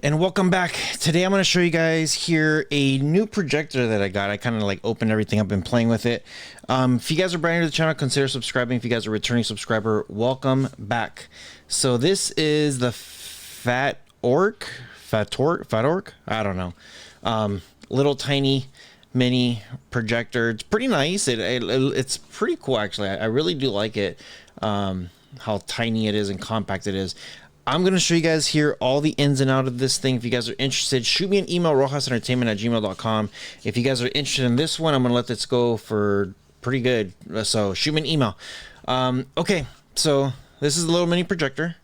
And welcome back. Today I'm going to show you guys here a new projector that I got. I kind of like opened everything up and playing with it. If you guys are brand new to the channel, consider subscribing. If you guys are a returning subscriber, welcome back. So this is the Fatork, I don't know. Little tiny mini projector. It's pretty nice. It's pretty cool actually. I really do like it. How tiny it is and compact it is. I'm going to show you guys here all the ins and outs of this thing. If you guys are interested, shoot me an email, rohasentertainment@gmail.com. If you guys are interested in this one, I'm going to let this go for pretty good. So shoot me an email. Okay, so this is a little mini projector.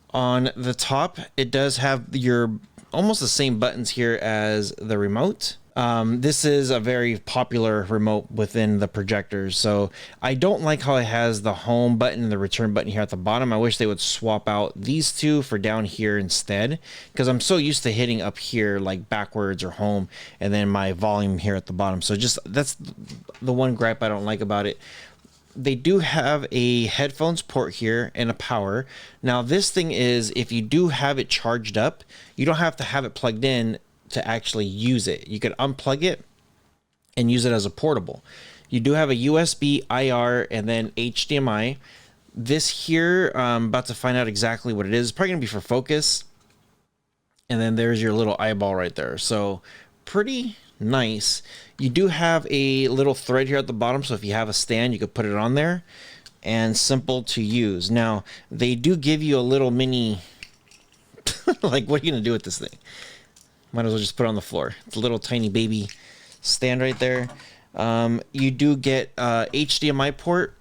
On the top, it does have your almost the same buttons here as the remote. This is a very popular remote within the projectors. So I don't like how it has the home button and the return button here at the bottom. I wish they would swap out these two for down here instead, because I'm so used to hitting up here like backwards or home and then my volume here at the bottom. So just that's the one gripe I don't like about it. They do have a headphones port here and a power. Now this thing is, if you do have it charged up, you don't have to have it plugged in to actually use it. You could unplug it and use it as a portable. You do have a USB, IR, and then HDMI. This here, I'm about to find out exactly what it is. It's probably gonna be for focus. And then there's your little eyeball right there. So pretty nice. You do have a little thread here at the bottom, so if you have a stand, you could put it on there, and simple to use. Now, they do give you a little mini, like, what are you gonna do with this thing? Might as well just put it on the floor. It's a little tiny baby stand right there. You do get HDMI port,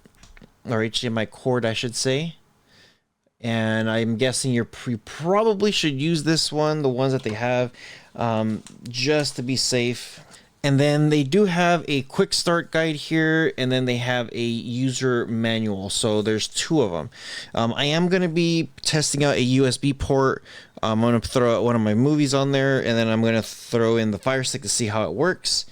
or HDMI cord, I should say. And I'm guessing you probably should use this one, the ones that they have, just to be safe. And then they do have a quick start guide here, and then they have a user manual. So there's two of them. I am going to be testing out a USB port. I'm going to throw out one of my movies on there, and then I'm going to throw in the Fire Stick to see how it works.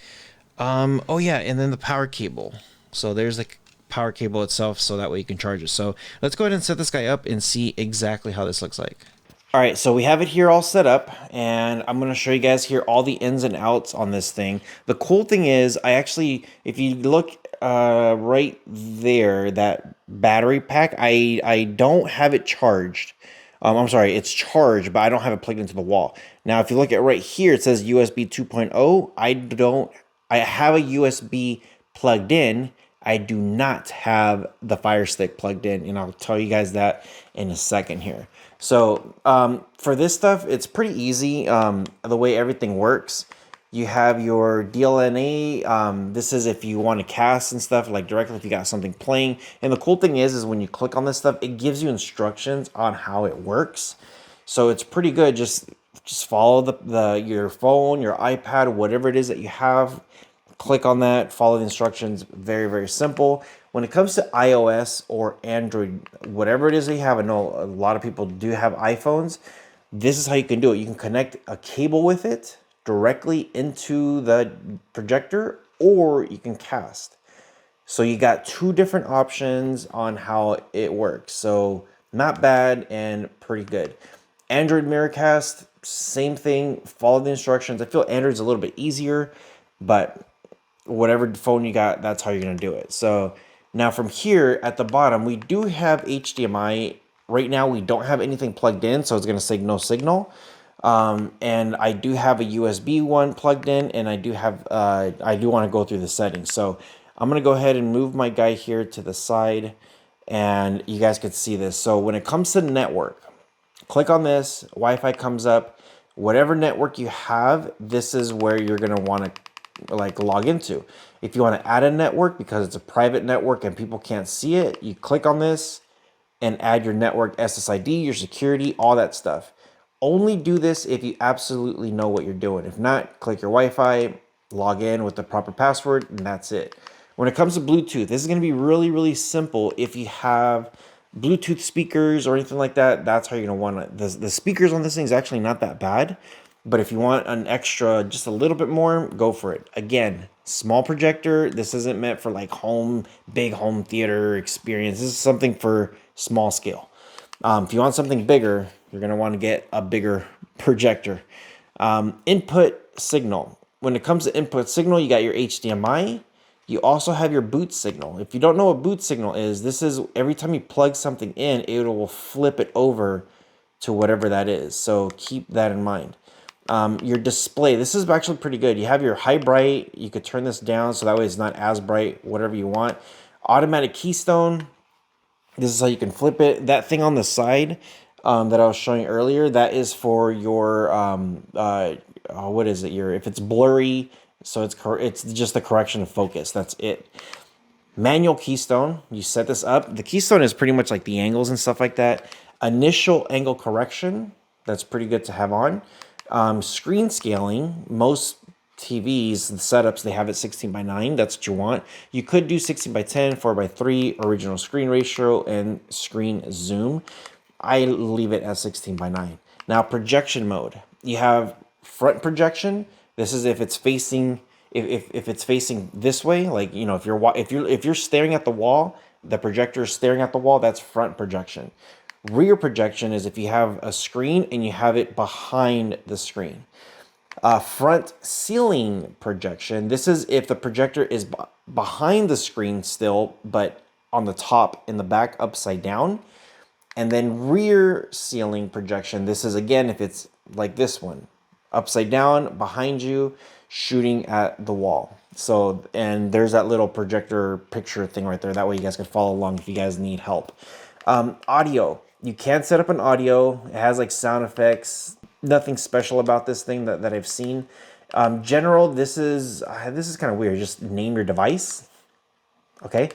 Oh yeah, and then the power cable. So there's the power cable itself, so that way you can charge it. So let's go ahead and set this guy up and see exactly how this looks like. All right, so we have it here all set up, and I'm going to show you guys here all the ins and outs on this thing. The cool thing is, I actually, if you look right there, that battery pack, I don't have it charged. I'm sorry, it's charged, but I don't have it plugged into the wall. Now, if you look at right here, it says USB 2.0. I have a USB plugged in. I do not have the Fire Stick plugged in, and I'll tell you guys that in a second here. So for this stuff, it's pretty easy. The way everything works, you have your DLNA. This is if you want to cast and stuff, like directly if you got something playing. And the cool thing is when you click on this stuff, it gives you instructions on how it works. So it's pretty good. Just follow your phone, your iPad, whatever it is that you have. Click on that, follow the instructions. Very, very simple. When it comes to iOS or Android, whatever it is that you have, I know a lot of people do have iPhones. This is how you can do it. You can connect a cable with it directly into the projector, or you can cast. So you got two different options on how it works. So not bad and pretty good. Android Miracast, same thing. Follow the instructions. I feel Android's a little bit easier, but whatever phone you got, that's how you're going to do it. So now from here at the bottom, we do have HDMI. Right now, we don't have anything plugged in, so it's going to say no signal. And I do have a USB one plugged in, and I do want to go through the settings. So I'm going to go ahead and move my guy here to the side, and you guys can see this. So when it comes to network, click on this, Wi-Fi comes up. Whatever network you have, this is where you're going to want to like log into. If you want to add a network because it's a private network and people can't see it, you click on this and add your network SSID, your security, all that stuff. Only do this if you absolutely know what you're doing. If not, click your Wi-Fi, log in with the proper password, and that's it. When it comes to Bluetooth, this is going to be really, really simple. If you have Bluetooth speakers or anything like that, that's how you're going to want to. The speakers on this thing is actually not that bad. But if you want an extra, just a little bit more, go for it. Again, small projector. This isn't meant for like big home theater experience. This is something for small scale. If you want something bigger, you're going to want to get a bigger projector. Input signal. When it comes to input signal, you got your HDMI. You also have your boot signal. If you don't know what boot signal is, this is every time you plug something in, it will flip it over to whatever that is. So keep that in mind. Your display, this is actually pretty good. You have your high bright. You could turn this down so that way it's not as bright, whatever you want. Automatic keystone. This is how you can flip it. That thing on the side that I was showing earlier, that is for your, what is it? If it's blurry, so it's just the correction of focus. That's it. Manual keystone. You set this up. The keystone is pretty much like the angles and stuff like that. Initial angle correction. That's pretty good to have on. Screen scaling. Most TVs, the setups, they have it 16:9. That's what you want. You could do 16:10, 4:3, original screen ratio, and screen zoom. I leave it as 16:9. Now, projection mode. You have front projection. This is if it's facing if it's facing this way, like, you know, if you're staring at the wall, the projector is staring at the wall, that's front projection. Rear projection is if you have a screen and you have it behind the screen. Front ceiling projection. This is if the projector is behind the screen still, but on the top, in the back, upside down. And then rear ceiling projection. This is, again, if it's like this one, upside down, behind you, shooting at the wall. So, and there's that little projector picture thing right there. That way you guys can follow along if you guys need help. Audio. You can set up an audio. It has like sound effects. Nothing special about this thing that I've seen. General, this is kind of weird. Just name your device. Okay.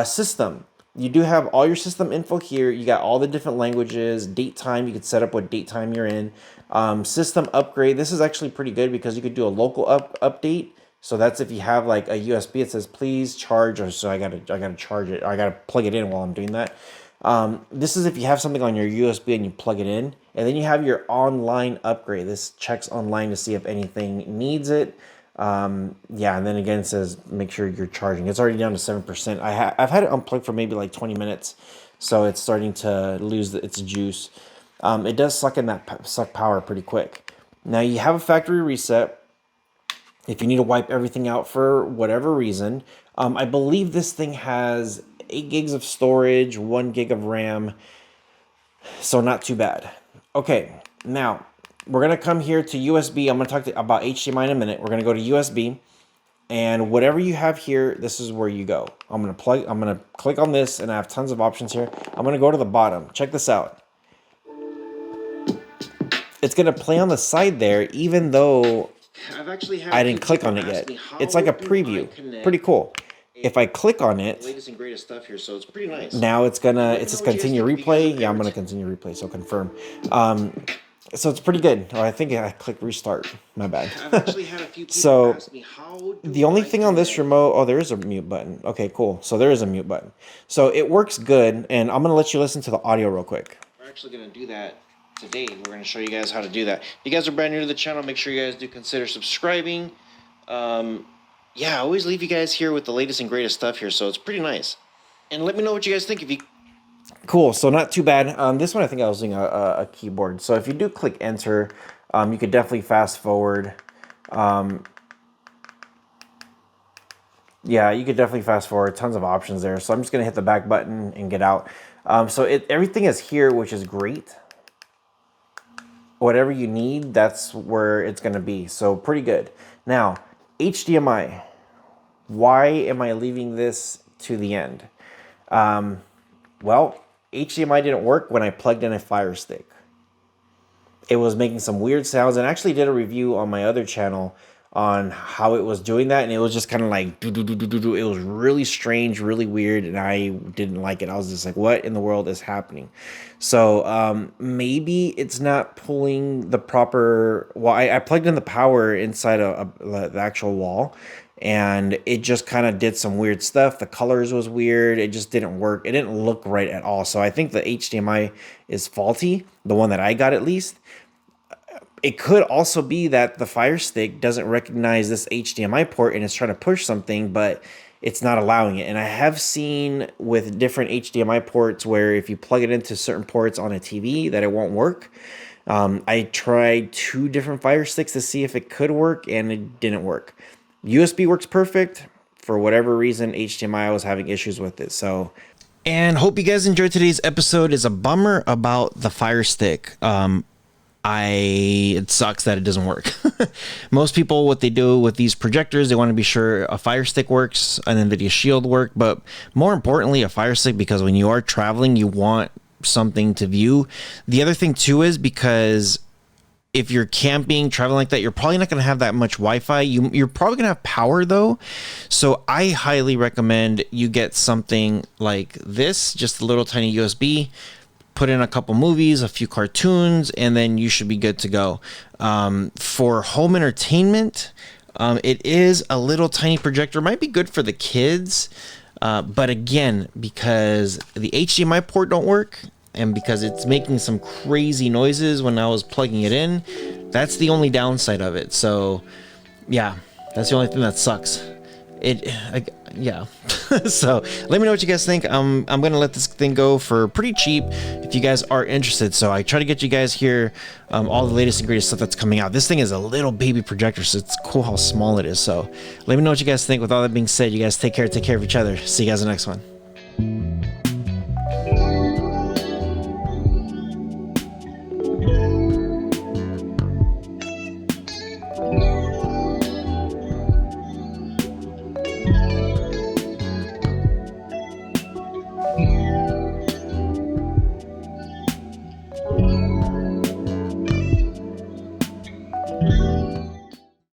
System. You do have all your system info here. You got all the different languages, date time. You could set up what date time you're in. System upgrade. This is actually pretty good because you could do a local update. So that's if you have like a USB, it says please charge, or so I gotta charge it. Or I gotta plug it in while I'm doing that. This is if you have something on your USB and you plug it in. And then you have your online upgrade. This checks online to see if anything needs it. Yeah, and then again it says make sure you're charging. It's already down to 7%. I've had it unplugged for maybe like 20 minutes, so it's starting to lose its juice. It does suck power pretty quick. Now you have a factory reset if you need to wipe everything out for whatever reason. I believe this thing has 8 gigs of storage, 1 gig of RAM, so not too bad. Okay, now we're gonna come here to USB. I'm gonna talk about HDMI in a minute. We're gonna go to USB, and whatever you have here, this is where you go. I'm gonna click on this, and I have tons of options here. I'm gonna go to the bottom. Check this out. It's gonna play on the side there, even though I didn't click on it yet. It's like a preview. Pretty cool. If I click on it, latest and greatest stuff here, so it's pretty nice. Now it says continue replay. Yeah, I'm gonna continue replay, so confirm. So it's pretty good. Oh, I think I clicked restart. My bad. I've actually had a few people So ask me how the only thing on this remote, oh, there is a mute button. Okay, cool. So there is a mute button. So it works good, and I'm gonna let you listen to the audio real quick. We're actually gonna do that today. We're gonna show you guys how to do that. If you guys are brand new to the channel, make sure you guys do consider subscribing. Yeah, I always leave you guys here with the latest and greatest stuff here, so it's pretty nice. And let me know what you guys think. Cool, so not too bad. This one I think I was using a keyboard. So if you do click enter, you could definitely fast forward. Yeah, you could definitely fast forward. Tons of options there. So I'm just gonna hit the back button and get out. So everything is here, which is great. Whatever you need, that's where it's gonna be. So pretty good. Now, HDMI. Why am I leaving this to the end? Well, HDMI didn't work when I plugged in a Fire Stick. It was making some weird sounds, and I actually did a review on my other channel on how it was doing that, and it was just kind of like do do do do do do. It was really strange, really weird, and I didn't like it. I was just like, what in the world is happening? So maybe it's not pulling the proper. Well, I plugged in the power inside the actual wall, and it just kind of did some weird stuff. The colors was weird. It just didn't work. It didn't look right at all. So I think the HDMI is faulty, the one that I got at least. It could also be that the Fire Stick doesn't recognize this HDMI port and is trying to push something, but it's not allowing it. And I have seen with different HDMI ports where if you plug it into certain ports on a TV that it won't work. I tried 2 different Fire Sticks to see if it could work, and it didn't work. USB works perfect. For whatever reason, HDMI was having issues with it. So, and hope you guys enjoyed today's episode. It's a bummer about the Fire Stick. It sucks that it doesn't work. Most people, what they do with these projectors, they want to be sure a Fire Stick works, an NVIDIA Shield work, but more importantly, a Fire Stick, because when you are traveling, you want something to view. The other thing too is because if you're camping, traveling like that, you're probably not going to have that much Wi-Fi. You're probably going to have power though. So I highly recommend you get something like this, just a little tiny USB, put in a couple movies, a few cartoons, and then you should be good to go. For home entertainment, it is a little tiny projector. Might be good for the kids. But again, because the HDMI port don't work, and because it's making some crazy noises when I was plugging it in, that's the only downside of it. So yeah, that's the only thing that sucks. Yeah. So let me know what you guys think. I'm gonna let this thing go for pretty cheap if you guys are interested. So I try to get you guys here all the latest and greatest stuff that's coming out. This thing is a little baby projector, so it's cool how small it is. So let me know what you guys think. With all that being said, you guys take care of each other. See you guys in the next one.